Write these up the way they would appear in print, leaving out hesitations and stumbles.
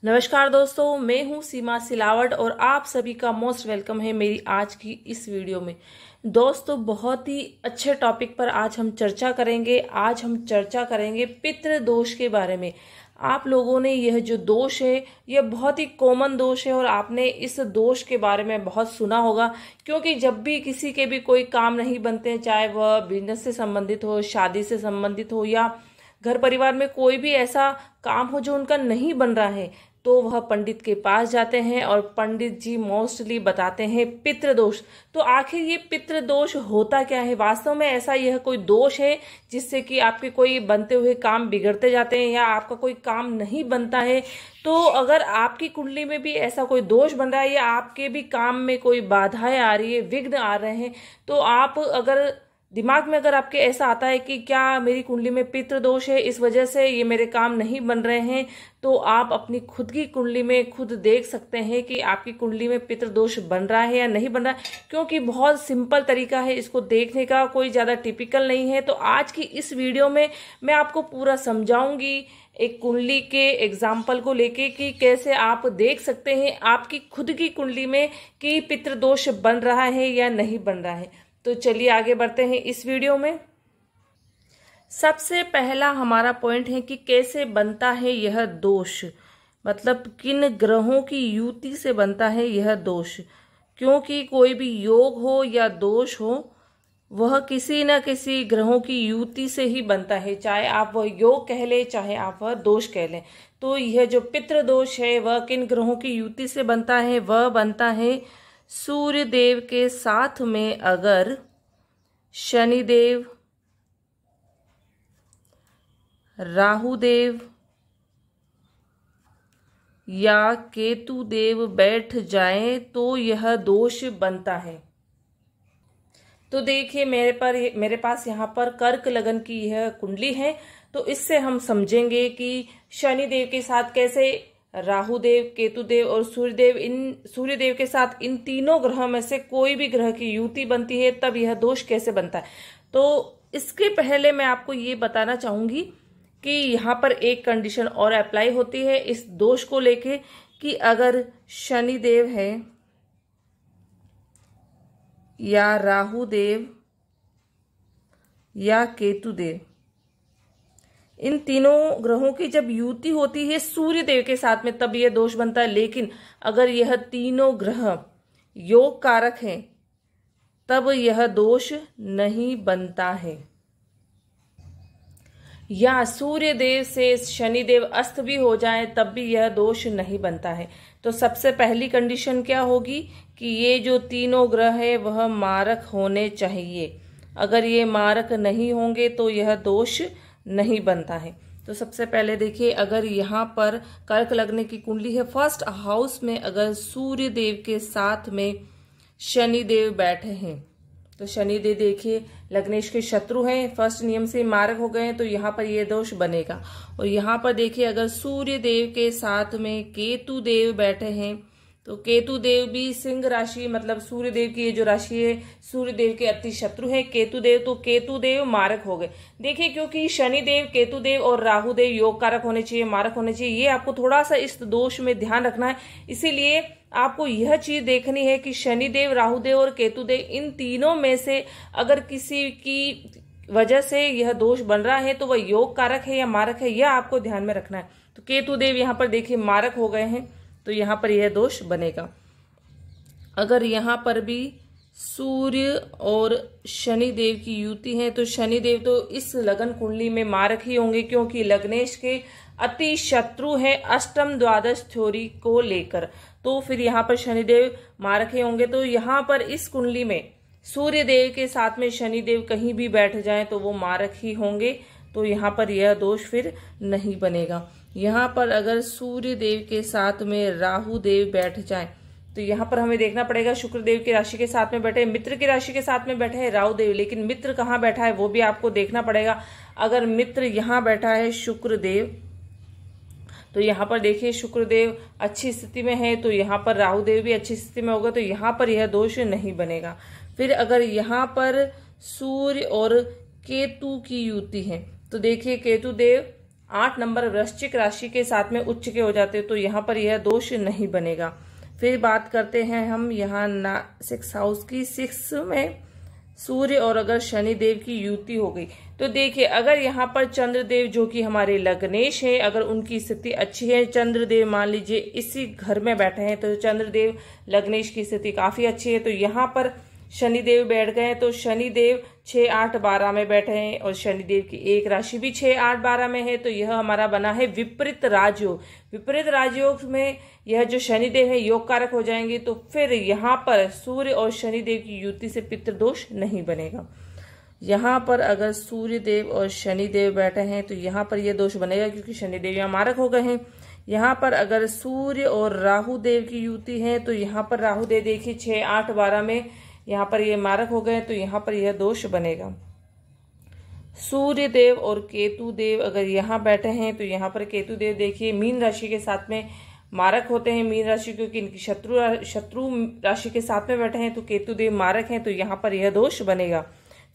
नमस्कार दोस्तों, मैं हूं सीमा सिलावट और आप सभी का मोस्ट वेलकम है मेरी आज की इस वीडियो में। दोस्तों, बहुत ही अच्छे टॉपिक पर आज हम चर्चा करेंगे। आज हम चर्चा करेंगे पितृ दोष के बारे में। आप लोगों ने यह जो दोष है यह बहुत ही कॉमन दोष है और आपने इस दोष के बारे में बहुत सुना होगा, क्योंकि जब भी किसी के भी कोई काम नहीं बनते हैं, चाहे वह बिजनेस से संबंधित हो, शादी से संबंधित हो या घर परिवार में कोई भी ऐसा काम हो जो उनका नहीं बन रहा है, तो वह पंडित के पास जाते हैं और पंडित जी मोस्टली बताते हैं पितृदोष। तो आखिर ये पितृदोष होता क्या है? वास्तव में ऐसा यह कोई दोष है जिससे कि आपके कोई बनते हुए काम बिगड़ते जाते हैं या आपका कोई काम नहीं बनता है? तो अगर आपकी कुंडली में भी ऐसा कोई दोष बन रहा है या आपके भी काम में कोई बाधाएं आ रही है, विघ्न आ रहे हैं, तो आप अगर दिमाग में अगर आपके ऐसा आता है कि क्या मेरी कुंडली में पितृदोष है, इस वजह से ये मेरे काम नहीं बन रहे हैं, तो आप अपनी खुद की कुंडली में खुद देख सकते हैं कि आपकी कुंडली में पितृदोष बन रहा है या नहीं बन रहा है। क्योंकि बहुत सिंपल तरीका है इसको देखने का, कोई ज़्यादा टिपिकल नहीं है। तो आज की इस वीडियो में मैं आपको पूरा समझाऊंगी एक कुंडली के एग्जाम्पल को लेके कि कैसे आप देख सकते हैं आपकी खुद की कुंडली में कि पितृदोष बन रहा है या नहीं बन रहा है। तो चलिए आगे बढ़ते हैं इस वीडियो में। सबसे पहला हमारा पॉइंट है कि कैसे बनता है यह दोष, मतलब किन ग्रहों की युति से बनता है यह दोष। क्योंकि कोई भी योग हो या दोष हो, वह किसी न किसी ग्रहों की युति से ही बनता है, चाहे आप वह योग कह लें चाहे आप वह दोष कह लें। तो यह जो पितृदोष है वह किन ग्रहों की युति से बनता है? वह बनता है सूर्य देव के साथ में अगर शनिदेव, राहु देव या केतु देव बैठ जाएं तो यह दोष बनता है। तो देखिए मेरे पास यहाँ पर कर्क लगन की यह कुंडली है, तो इससे हम समझेंगे कि शनिदेव के साथ कैसे राहुदेव, केतुदेव और सूर्यदेव के साथ इन तीनों ग्रहों में से कोई भी ग्रह की युति बनती है, तब यह दोष कैसे बनता है। तो इसके पहले मैं आपको ये बताना चाहूंगी कि यहाँ पर एक कंडीशन और अप्लाई होती है इस दोष को लेके कि अगर शनिदेव है या राहुदेव या केतुदेव, इन तीनों ग्रहों की जब युति होती है सूर्य देव के साथ में, तब यह दोष बनता है। लेकिन अगर यह तीनों ग्रह योग कारक हैं, तब यह दोष नहीं बनता है। या सूर्य देव से शनिदेव अस्त भी हो जाए तब भी यह दोष नहीं बनता है। तो सबसे पहली कंडीशन क्या होगी कि ये जो तीनों ग्रह है वह मारक होने चाहिए। अगर ये मारक नहीं होंगे तो यह दोष नहीं बनता है। तो सबसे पहले देखिए, अगर यहाँ पर कर्क लगने की कुंडली है, फर्स्ट हाउस में अगर सूर्य देव के साथ में शनिदेव बैठे हैं, तो शनिदेव देखिए लग्नेश के शत्रु हैं, फर्स्ट नियम से मारक हो गए हैं, तो यहाँ पर यह दोष बनेगा। और यहाँ पर देखिए अगर सूर्य देव के साथ में केतु देव बैठे हैं, तो केतु देव भी सिंह राशि, मतलब सूर्य देव की ये जो राशि है सूर्य देव के अति शत्रु है केतु देव, तो केतु देव मारक हो गए। देखिए क्योंकि शनि देव, केतु देव और राहु देव योग कारक होने चाहिए, मारक होने चाहिए, ये आपको थोड़ा सा इस दोष में ध्यान रखना है। इसीलिए आपको यह चीज देखनी है कि शनिदेव, राहुदेव और केतुदेव, इन तीनों में से अगर किसी की वजह से यह दोष बन रहा है तो वह योग कारक है या मारक है, यह आपको ध्यान में रखना है। तो केतुदेव यहाँ पर देखिए मारक हो गए हैं, तो यहाँ पर यह दोष बनेगा। अगर यहाँ पर भी सूर्य और शनिदेव की युति है, तो शनिदेव तो इस लगन कुंडली में मारक ही होंगे, क्योंकि लग्नेश के अति शत्रु है अष्टम द्वादश थ्योरी को लेकर। तो फिर यहाँ पर शनिदेव मारक ही होंगे। तो यहाँ पर इस कुंडली में सूर्य देव के साथ में शनिदेव कहीं भी बैठ जाए तो वो मारक ही होंगे, तो यहाँ पर यह दोष फिर नहीं बनेगा। यहाँ पर अगर सूर्य देव के साथ में राहु देव बैठ जाए, तो यहाँ पर हमें देखना पड़ेगा शुक्र देव की राशि के साथ में बैठे, मित्र की राशि के साथ में बैठे है राहु देव, लेकिन मित्र कहाँ बैठा है वो भी आपको देखना पड़ेगा। अगर मित्र यहाँ बैठा है शुक्र देव, तो यहाँ पर देखिए शुक्रदेव अच्छी स्थिति में है, तो यहाँ पर राहुदेव भी अच्छी स्थिति में होगा, तो यहाँ पर यह दोष नहीं बनेगा। फिर अगर यहाँ पर सूर्य और केतु की युति है, तो देखिए केतु देव 8 नंबर वृश्चिक राशि के साथ में उच्च के हो जाते हैं तो यहाँ पर यह दोष नहीं बनेगा। फिर बात करते हैं हम यहाँ 6 हाउस की। 6 में सूर्य और अगर शनिदेव की युति हो गई तो देखिए, अगर यहाँ पर चंद्रदेव जो कि हमारे लग्नेश है, अगर उनकी स्थिति अच्छी है, चंद्रदेव मान लीजिए इसी घर में बैठे हैं तो चंद्रदेव लग्नेश की स्थिति काफी अच्छी है, तो यहाँ पर शनिदेव बैठ गए हैं तो शनिदेव 6, 8, 12 में बैठे हैं और शनिदेव की एक राशि भी 6, 8, 12 में है, तो यह हमारा बना है विपरीत राजयोग। विपरीत राजयोग में यह जो शनिदेव है योग कारक हो जाएंगे, तो फिर यहाँ पर सूर्य और शनिदेव की युति से पितृदोष नहीं बनेगा। यहाँ पर अगर सूर्यदेव और शनिदेव बैठे हैं तो यहाँ पर यह दोष बनेगा क्योंकि शनिदेव यहाँ मारक हो गए हैं। यहाँ पर अगर सूर्य और राहु देव की युति है तो यहाँ पर राहु देव देखिए 6, 8, 12 में यहाँ पर ये मारक हो गए तो यहाँ पर यह दोष बनेगा। सूर्य देव और केतु देव अगर यहाँ बैठे हैं तो यहाँ पर केतु देव देखिए मीन राशि के साथ में मारक होते हैं। मीन राशि क्योंकि इनकी शत्रु राशि के साथ में बैठे हैं तो केतु देव मारक हैं, तो यहाँ पर यह दोष बनेगा।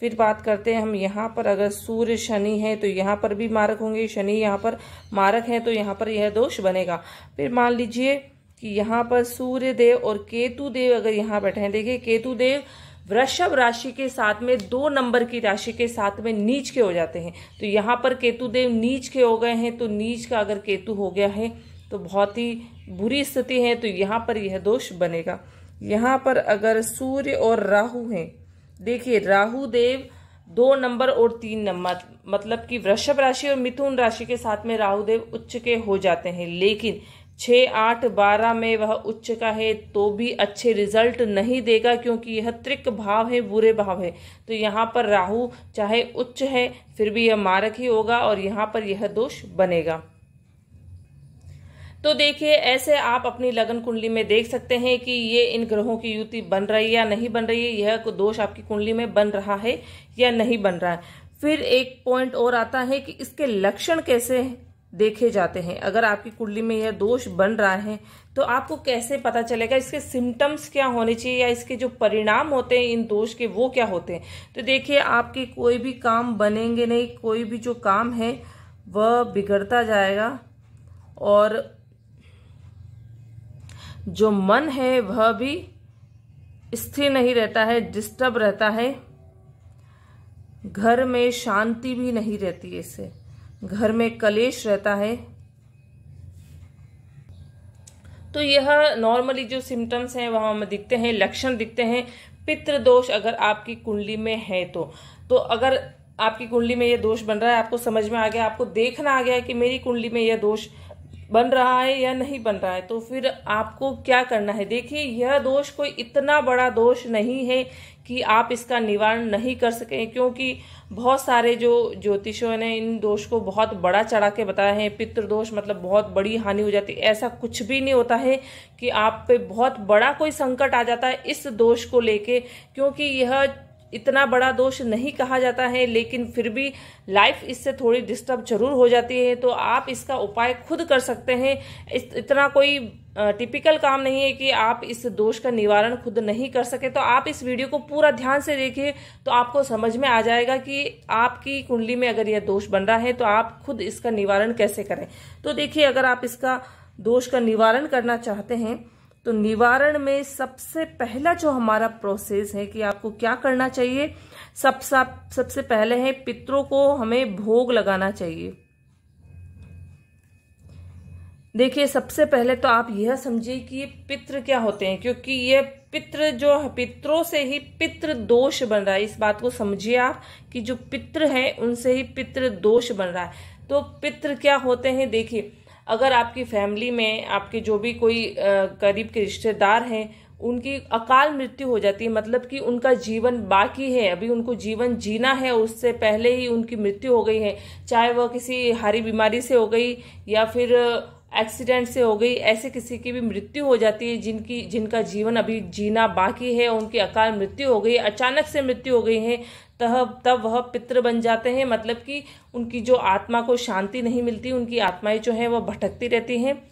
फिर बात करते हैं हम यहाँ पर अगर सूर्य शनि है तो यहाँ पर भी मारक होंगे, शनि यहाँ पर मारक हैं तो यहाँ पर यह दोष बनेगा। फिर मान लीजिए कि यहाँ पर सूर्य देव और केतु देव अगर यहाँ बैठे हैं, देखिए केतु देव वृषभ राशि के साथ में 2 नंबर की राशि के साथ में नीच के हो जाते हैं, तो यहाँ पर केतु देव नीच के हो गए हैं, तो नीच का अगर केतु हो गया है तो बहुत ही बुरी स्थिति है, तो यहाँ पर यह दोष बनेगा। यहाँ पर अगर सूर्य और राहु हैं, देखिए राहु देव 2 नंबर और 3 नंबर मतलब कि वृषभ राशि और मिथुन राशि के साथ में राहु देव उच्च के हो जाते हैं, लेकिन 6, 8, 12 में वह उच्च का है तो भी अच्छे रिजल्ट नहीं देगा क्योंकि यह त्रिक भाव है, बुरे भाव है, तो यहाँ पर राहु चाहे उच्च है फिर भी यह मारक ही होगा और यहाँ पर यह दोष बनेगा। तो देखिए ऐसे आप अपनी लगन कुंडली में देख सकते हैं कि ये इन ग्रहों की युति बन रही है या नहीं बन रही है, यह दोष आपकी कुंडली में बन रहा है या नहीं बन रहा है। फिर एक पॉइंट और आता है कि इसके लक्षण कैसे देखे जाते हैं। अगर आपकी कुंडली में यह दोष बन रहा है तो आपको कैसे पता चलेगा, इसके सिम्टम्स क्या होने चाहिए या इसके जो परिणाम होते हैं इन दोष के वो क्या होते हैं। तो देखिए आपके कोई भी काम बनेंगे नहीं, कोई भी जो काम है वह बिगड़ता जाएगा और जो मन है वह भी स्थिर नहीं रहता है, डिस्टर्ब रहता है। घर में शांति भी नहीं रहती है, इससे घर में कलेश रहता है। तो यह नॉर्मली जो सिम्टम्स हैं वह हमें दिखते हैं, लक्षण दिखते हैं। पितृदोष अगर आपकी कुंडली में है तो अगर आपकी कुंडली में यह दोष बन रहा है, आपको समझ में आ गया, आपको देखना आ गया कि मेरी कुंडली में यह दोष बन रहा है या नहीं बन रहा है, तो फिर आपको क्या करना है। देखिए यह दोष कोई इतना बड़ा दोष नहीं है कि आप इसका निवारण नहीं कर सकें, क्योंकि बहुत सारे जो ज्योतिषों ने इन दोष को बहुत बड़ा चढ़ा के बताया है। पितृदोष मतलब बहुत बड़ी हानि हो जाती है, ऐसा कुछ भी नहीं होता है कि आप पे बहुत बड़ा कोई संकट आ जाता है इस दोष को लेके, क्योंकि यह इतना बड़ा दोष नहीं कहा जाता है, लेकिन फिर भी लाइफ इससे थोड़ी डिस्टर्ब जरूर हो जाती है। तो आप इसका उपाय खुद कर सकते हैं। इतना कोई टिपिकल काम नहीं है कि आप इस दोष का निवारण खुद नहीं कर सके। तो आप इस वीडियो को पूरा ध्यान से देखिए तो आपको समझ में आ जाएगा कि आपकी कुंडली में अगर यह दोष बन रहा है तो आप खुद इसका निवारण कैसे करें। तो देखिए अगर आप इसका दोष का निवारण करना चाहते हैं तो निवारण में सबसे पहला जो हमारा प्रोसेस है कि आपको क्या करना चाहिए, सबसे पहले है पितरों को हमें भोग लगाना चाहिए। देखिए सबसे पहले तो आप यह समझिए कि ये पितृ क्या होते हैं, क्योंकि ये पितृ जो पितरों से ही पितृ दोष बन रहा है। इस बात को समझिए आप कि जो पितृ है उनसे ही पितृ दोष बन रहा है। तो पितृ क्या होते हैं, देखिए अगर आपकी फैमिली में आपके जो भी कोई करीब के रिश्तेदार हैं उनकी अकाल मृत्यु हो जाती है, मतलब कि उनका जीवन बाकी है, अभी उनको जीवन जीना है, उससे पहले ही उनकी मृत्यु हो गई है, चाहे वह किसी हारी बीमारी से हो गई या फिर एक्सीडेंट से हो गई, ऐसे किसी की भी मृत्यु हो जाती है जिनका जीवन अभी जीना बाकी है, उनकी अकाल मृत्यु हो गई, अचानक से मृत्यु हो गई है, तब वह पितृ बन जाते हैं। मतलब कि उनकी जो आत्मा को शांति नहीं मिलती, उनकी आत्माएं जो हैं वह भटकती रहती हैं,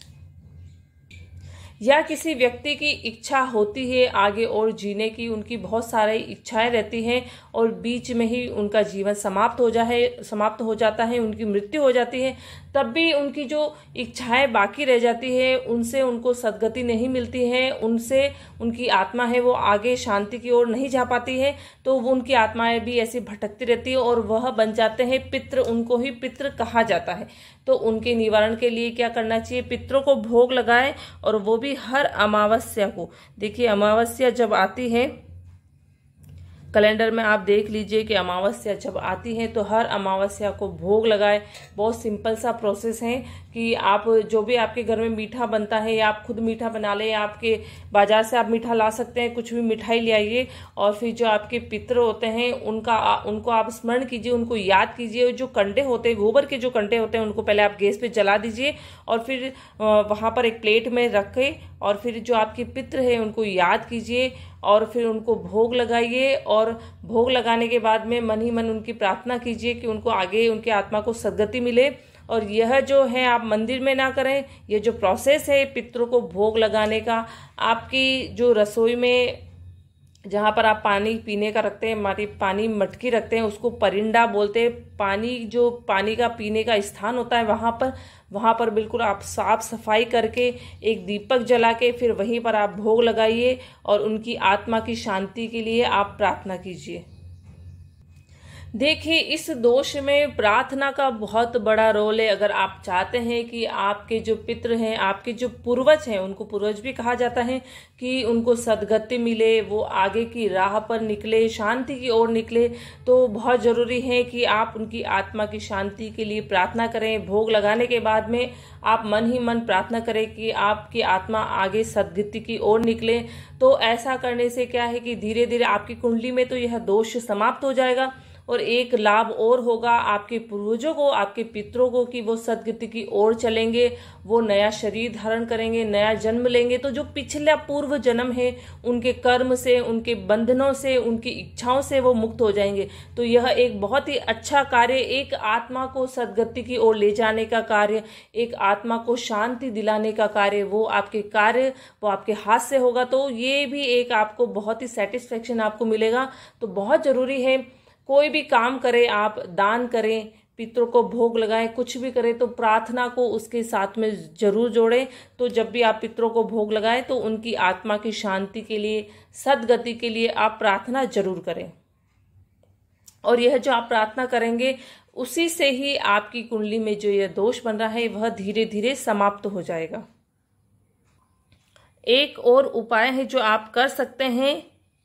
या किसी व्यक्ति की इच्छा होती है आगे और जीने की, उनकी बहुत सारी इच्छाएं रहती हैं और बीच में ही उनका जीवन समाप्त हो जाता है, उनकी मृत्यु हो जाती है, तब भी उनकी जो इच्छाएं बाकी रह जाती है, उनसे उनको सद्गति नहीं मिलती है, उनसे उनकी आत्मा है वो आगे शांति की ओर नहीं जा पाती है, तो वो उनकी आत्माएं भी ऐसी भटकती रहती है और वह बन जाते हैं पितृ। उनको ही पितृ कहा जाता है। तो उनके निवारण के लिए क्या करना चाहिए? पितरों को भोग लगाए, और वो भी हर अमावस्या को। देखिए अमावस्या जब आती है, कैलेंडर में आप देख लीजिए कि अमावस्या जब आती है तो हर अमावस्या को भोग लगाए। बहुत सिंपल सा प्रोसेस है कि आप जो भी आपके घर में मीठा बनता है, या आप खुद मीठा बना लें, या आपके बाजार से आप मीठा ला सकते हैं, कुछ भी मिठाई ले आइए, और फिर जो आपके पितर होते हैं उनको आप स्मरण कीजिए, उनको याद कीजिए। जो कंडे होते हैं, गोबर के जो कंडे होते हैं, उनको पहले आप गैस पे जला दीजिए, और फिर वहां पर एक प्लेट में रखें, और फिर जो आपके पितर है उनको याद कीजिए, और फिर उनको भोग लगाइए। और भोग लगाने के बाद में मन ही मन उनकी प्रार्थना कीजिए कि उनको आगे उनके आत्मा को सद्गति मिले। और यह जो है आप मंदिर में ना करें, ये जो प्रोसेस है पितरों को भोग लगाने का, आपकी जो रसोई में जहाँ पर आप पानी पीने का रखते हैं, हमारी पानी मटकी रखते हैं, उसको परिंडा बोलते हैं। पानी जो पानी का पीने का स्थान होता है, वहाँ पर बिल्कुल आप साफ सफाई करके एक दीपक जला के फिर वहीं पर आप भोग लगाइए, और उनकी आत्मा की शांति के लिए आप प्रार्थना कीजिए। देखिए इस दोष में प्रार्थना का बहुत बड़ा रोल है। अगर आप चाहते हैं कि आपके जो पितृ हैं, आपके जो पूर्वज हैं, उनको पूर्वज भी कहा जाता है, कि उनको सद्गति मिले, वो आगे की राह पर निकले, शांति की ओर निकले, तो बहुत जरूरी है कि आप उनकी आत्मा की शांति के लिए प्रार्थना करें। भोग लगाने के बाद में आप मन ही मन प्रार्थना करें कि आपकी आत्मा आगे सद्गति की ओर निकले। तो ऐसा करने से क्या है कि धीरे धीरे आपकी कुंडली में तो यह दोष समाप्त हो जाएगा, और एक लाभ और होगा आपके पूर्वजों को, आपके पितरों को, कि वो सद्गति की ओर चलेंगे, वो नया शरीर धारण करेंगे, नया जन्म लेंगे। तो जो पिछला पूर्व जन्म है, उनके कर्म से, उनके बंधनों से, उनकी इच्छाओं से वो मुक्त हो जाएंगे। तो यह एक बहुत ही अच्छा कार्य, एक आत्मा को सद्गति की ओर ले जाने का कार्य, एक आत्मा को शांति दिलाने का कार्य, वो आपके हाथ से होगा। तो ये भी एक आपको बहुत ही सेटिस्फेक्शन आपको मिलेगा। तो बहुत जरूरी है, कोई भी काम करें, आप दान करें, पितरों को भोग लगाएं, कुछ भी करें, तो प्रार्थना को उसके साथ में जरूर जोड़ें। तो जब भी आप पितरों को भोग लगाएं तो उनकी आत्मा की शांति के लिए, सद्गति के लिए आप प्रार्थना जरूर करें। और यह जो आप प्रार्थना करेंगे, उसी से ही आपकी कुंडली में जो यह दोष बन रहा है वह धीरे धीरे समाप्त हो जाएगा। एक और उपाय है जो आप कर सकते हैं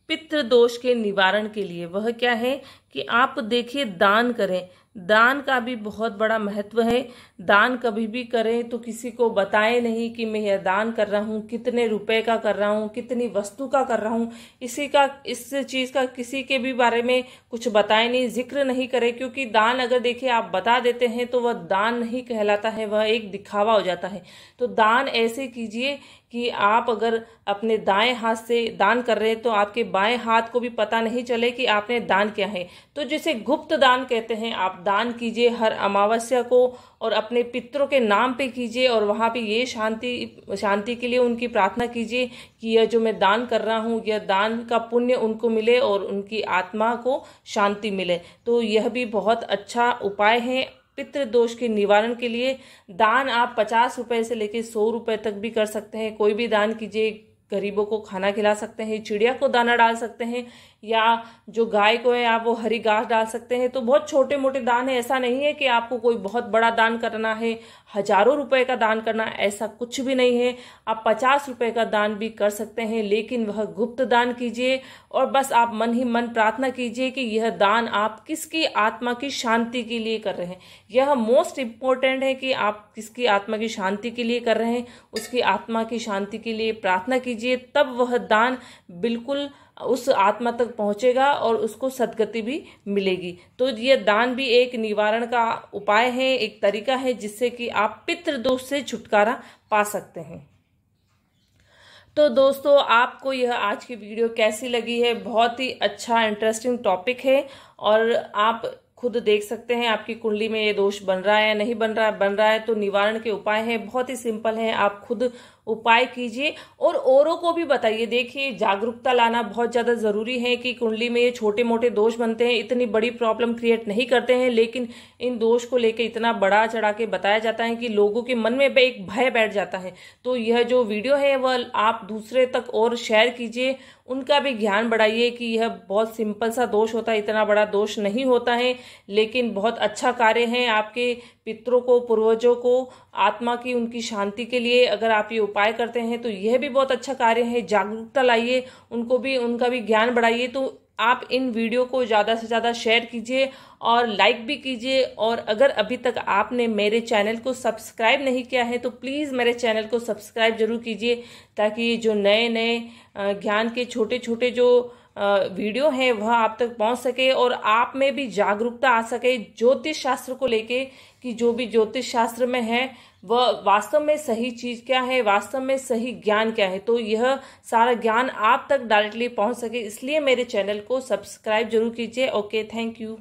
पितृ दोष के निवारण के लिए। वह क्या है कि आप देखिए दान करें। दान का भी बहुत बड़ा महत्व है। दान कभी भी करें तो किसी को बताएं नहीं कि मैं यह दान कर रहा हूँ, कितने रुपए का कर रहा हूँ, कितनी वस्तु का कर रहा हूँ। इस चीज का किसी के भी बारे में कुछ बताएं नहीं, जिक्र नहीं करें। क्योंकि दान अगर देखिए आप बता देते हैं तो वह दान नहीं कहलाता है, वह एक दिखावा हो जाता है। तो दान ऐसे कीजिए कि आप अगर अपने दाएं हाथ से दान कर रहे हैं तो आपके बाएं हाथ को भी पता नहीं चले कि आपने दान किया है। तो जिसे गुप्त दान कहते हैं, आप दान कीजिए हर अमावस्या को, और अपने पितरों के नाम पे कीजिए, और वहां पे ये शांति के लिए उनकी प्रार्थना कीजिए कि यह जो मैं दान कर रहा हूँ, यह दान का पुण्य उनको मिले और उनकी आत्मा को शांति मिले। तो यह भी बहुत अच्छा उपाय है पितृ दोष के निवारण के लिए। दान आप 50 रुपए से लेकर 100 रुपए तक भी कर सकते हैं। कोई भी दान कीजिए, गरीबों को खाना खिला सकते हैं, चिड़िया को दाना डाल सकते हैं, या जो गाय को है आप वो हरी घास डाल सकते हैं। तो बहुत छोटे मोटे दान है, ऐसा नहीं है कि आपको कोई बहुत बड़ा दान करना है, हजारों रुपए का दान करना, ऐसा कुछ भी नहीं है। आप 50 रुपए का दान भी कर सकते हैं, लेकिन वह गुप्त दान कीजिए, और बस आप मन ही मन प्रार्थना कीजिए कि यह दान आप किसकी आत्मा की शांति के लिए कर रहे हैं। यह मोस्ट इम्पोर्टेंट है कि आप किसकी आत्मा की शांति के लिए कर रहे हैं, उसकी आत्मा की शांति के लिए प्रार्थना कीजिए। तब वह दान बिल्कुल उस आत्मा तक पहुंचेगा और उसको सद्गति भी मिलेगी। तो ये दान भी एक निवारण का उपाय है, एक तरीका है जिससे कि आप पितृ दोष से छुटकारा पा सकते हैं। तो दोस्तों, आपको यह आज की वीडियो कैसी लगी है? बहुत ही अच्छा इंटरेस्टिंग टॉपिक है, और आप खुद देख सकते हैं आपकी कुंडली में ये दोष बन रहा है या नहीं बन रहा है। तो निवारण के उपाय है, बहुत ही सिंपल है, आप खुद उपाय कीजिए और औरों को भी बताइए। देखिए, जागरूकता लाना बहुत ज़्यादा ज़रूरी है कि कुंडली में ये छोटे मोटे दोष बनते हैं, इतनी बड़ी प्रॉब्लम क्रिएट नहीं करते हैं, लेकिन इन दोष को लेकर इतना बड़ा चढ़ा के बताया जाता है कि लोगों के मन में एक भय बैठ जाता है। तो यह जो वीडियो है वह आप दूसरे तक और शेयर कीजिए, उनका भी ज्ञान बढ़ाइए कि यह बहुत सिंपल सा दोष होता है, इतना बड़ा दोष नहीं होता है, लेकिन बहुत अच्छा कार्य है आपके पितरों को, पूर्वजों को, आत्मा की उनकी शांति के लिए अगर आप ये उपाय करते हैं तो यह भी बहुत अच्छा कार्य है। जागरूकता लाइए, उनको भी, उनका भी ज्ञान बढ़ाइए। तो आप इन वीडियो को ज़्यादा से ज़्यादा शेयर कीजिए और लाइक भी कीजिए। और अगर अभी तक आपने मेरे चैनल को सब्सक्राइब नहीं किया है तो प्लीज़ मेरे चैनल को सब्सक्राइब जरूर कीजिए, ताकि जो नए नए ज्ञान के छोटे छोटे जो वीडियो है वह आप तक पहुंच सके और आप में भी जागरूकता आ सके ज्योतिष शास्त्र को लेके, कि जो भी ज्योतिष शास्त्र में है वह वास्तव में सही चीज क्या है, वास्तव में सही ज्ञान क्या है। तो यह सारा ज्ञान आप तक डायरेक्टली पहुंच सके, इसलिए मेरे चैनल को सब्सक्राइब जरूर कीजिए। Okay, thank you.